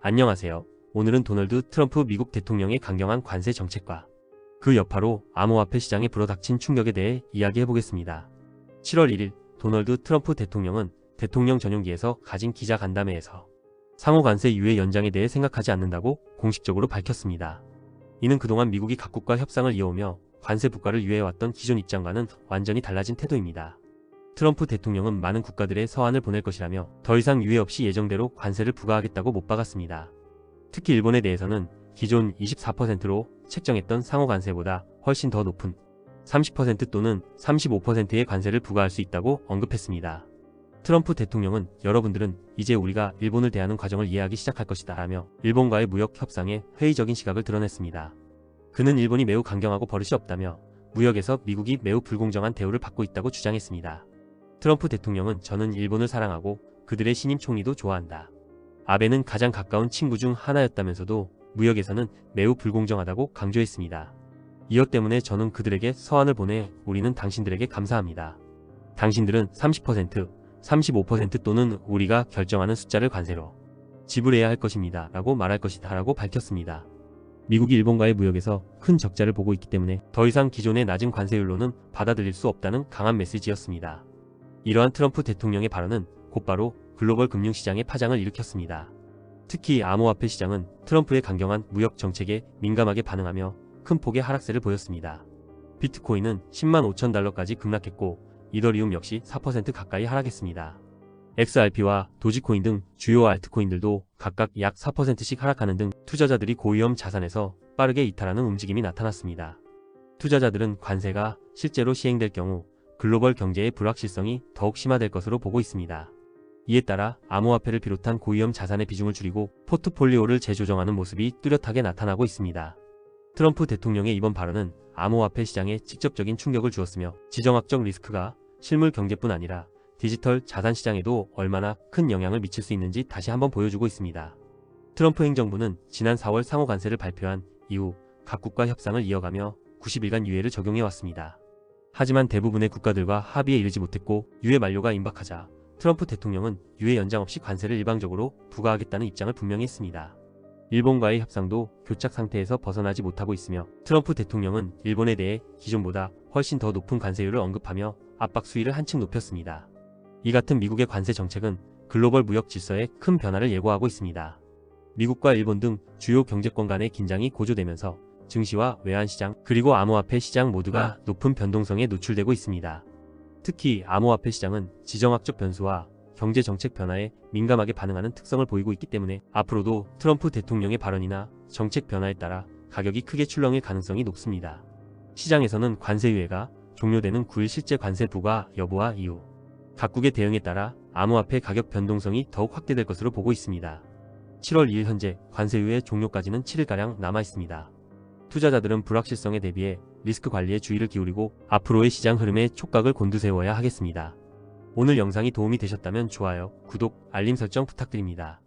안녕하세요. 오늘은 도널드 트럼프 미국 대통령의 강경한 관세 정책과 그 여파로 암호화폐 시장에 불어닥친 충격에 대해 이야기해보겠습니다. 7월 1일 도널드 트럼프 대통령은 대통령 전용기에서 가진 기자간담회에서 상호 관세 유예 연장에 대해 생각하지 않는다고 공식적으로 밝혔습니다. 이는 그동안 미국이 각국과 협상을 이어오며 관세 부과를 유예해왔던 기존 입장과는 완전히 달라진 태도입니다. 트럼프 대통령은 많은 국가들의 서한을 보낼 것이라며 더 이상 유예 없이 예정대로 관세를 부과하겠다고 못 박았습니다. 특히 일본에 대해서는 기존 24%로 책정했던 상호 관세보다 훨씬 더 높은 30% 또는 35%의 관세를 부과할 수 있다고 언급했습니다. 트럼프 대통령은 여러분들은 이제 우리가 일본을 대하는 과정을 이해하기 시작할 것이다 라며 일본과의 무역 협상에 회의적인 시각을 드러냈습니다. 그는 일본이 매우 강경하고 버릇이 없다며 무역에서 미국이 매우 불공정한 대우를 받고 있다고 주장했습니다. 트럼프 대통령은 저는 일본을 사랑하고 그들의 신임 총리도 좋아한다. 아베는 가장 가까운 친구 중 하나였다면서도 무역에서는 매우 불공정하다고 강조했습니다. 이것 때문에 저는 그들에게 서한을 보내 우리는 당신들에게 감사합니다. 당신들은 30%, 35% 또는 우리가 결정하는 숫자를 관세로 지불해야 할 것입니다. 라고 말할 것이다 라고 밝혔습니다. 미국이 일본과의 무역에서 큰 적자를 보고 있기 때문에 더 이상 기존의 낮은 관세율로는 받아들일 수 없다는 강한 메시지였습니다. 이러한 트럼프 대통령의 발언은 곧바로 글로벌 금융시장에 파장을 일으켰습니다. 특히 암호화폐 시장은 트럼프의 강경한 무역 정책에 민감하게 반응하며 큰 폭의 하락세를 보였습니다. 비트코인은 10만 5천 달러까지 급락했고 이더리움 역시 4% 가까이 하락했습니다. XRP와 도지코인 등 주요 알트코인들도 각각 약 4%씩 하락하는 등 투자자들이 고위험 자산에서 빠르게 이탈하는 움직임이 나타났습니다. 투자자들은 관세가 실제로 시행될 경우 글로벌 경제의 불확실성이 더욱 심화될 것으로 보고 있습니다. 이에 따라 암호화폐를 비롯한 고위험 자산의 비중을 줄이고 포트폴리오를 재조정하는 모습이 뚜렷하게 나타나고 있습니다. 트럼프 대통령의 이번 발언은 암호화폐 시장에 직접적인 충격을 주었으며 지정학적 리스크가 실물 경제뿐 아니라 디지털 자산 시장에도 얼마나 큰 영향을 미칠 수 있는지 다시 한번 보여주고 있습니다. 트럼프 행정부는 지난 4월 상호 관세를 발표한 이후 각국과 협상을 이어가며 90일간 유예를 적용해왔습니다. 하지만 대부분의 국가들과 합의에 이르지 못했고 유예 만료가 임박하자 트럼프 대통령은 유예 연장 없이 관세를 일방적으로 부과하겠다는 입장을 분명히 했습니다. 일본과의 협상도 교착 상태에서 벗어나지 못하고 있으며 트럼프 대통령은 일본에 대해 기존보다 훨씬 더 높은 관세율을 언급하며 압박 수위를 한층 높였습니다. 이 같은 미국의 관세 정책은 글로벌 무역 질서에 큰 변화를 예고하고 있습니다. 미국과 일본 등 주요 경제권 간의 긴장이 고조되면서 증시와 외환시장 그리고 암호화폐 시장 모두가 높은 변동성에 노출되고 있습니다. 특히 암호화폐 시장은 지정학적 변수와 경제정책 변화에 민감하게 반응하는 특성을 보이고 있기 때문에 앞으로도 트럼프 대통령의 발언이나 정책 변화에 따라 가격이 크게 출렁일 가능성이 높습니다. 시장에서는 관세 유예가 종료되는 9일 실제 관세 부과 여부와 이유, 각국의 대응에 따라 암호화폐 가격 변동성이 더욱 확대될 것으로 보고 있습니다. 7월 2일 현재 관세 유예 종료까지는 7일가량 남아있습니다. 투자자들은 불확실성에 대비해 리스크 관리에 주의를 기울이고 앞으로의 시장 흐름에 촉각을 곤두세워야 하겠습니다. 오늘 영상이 도움이 되셨다면 좋아요, 구독, 알림 설정 부탁드립니다.